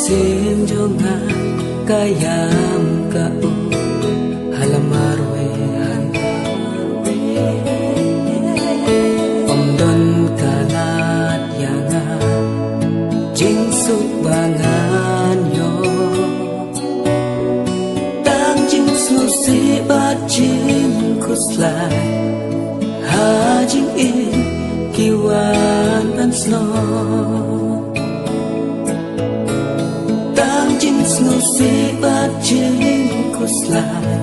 Sinjonga kayam kau halamarwehan Omdon kalat yanga jingsuk bangan yo Tang jingsu si bat jing kuslai Hajing in kiwan an snow Snu si bat jing kuslai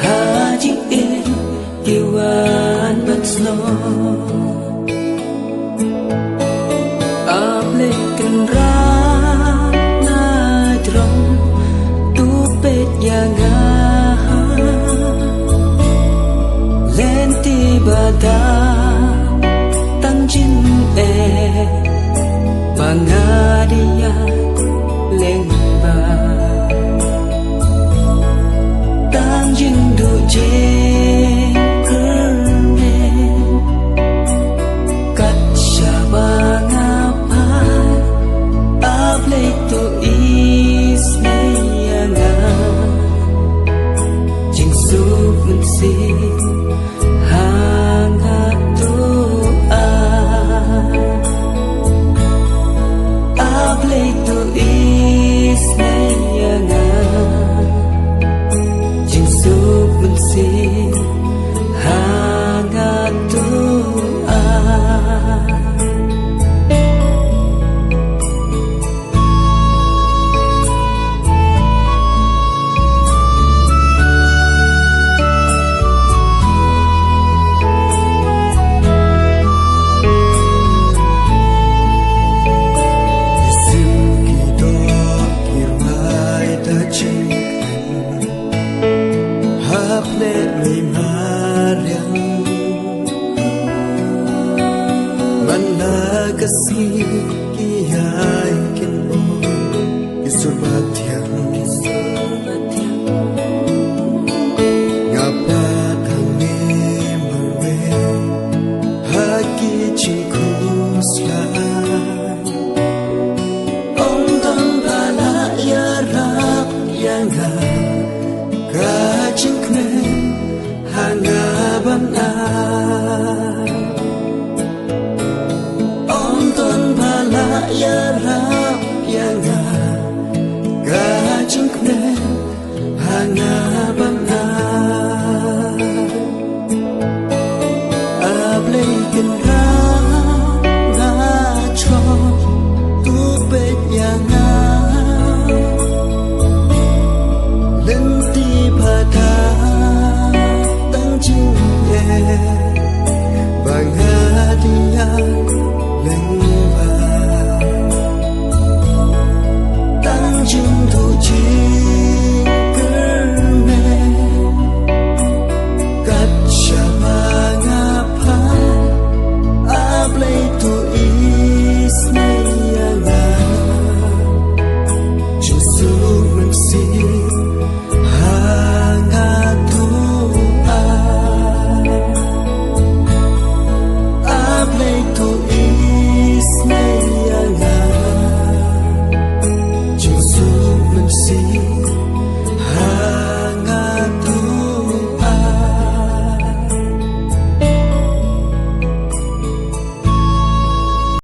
Hajing in kiwan bat snow Ablekan rana drong tupet yanga Lenti bada tanjin pangadia leng Tanjin du jeng kermen Kat syabang apa Ablay tu isnayanga Jing suk mensin hangat doa Ablay tu isnayanga hangat doa Let me mariang Managasi kiyay kinmo Isurbatyang Ngapat hangi marwe Hagi jingkuslay Om dang bala yarap yanga Kajing knen hangaban ay Om ton bala yarap yanga Kajing knen hangaban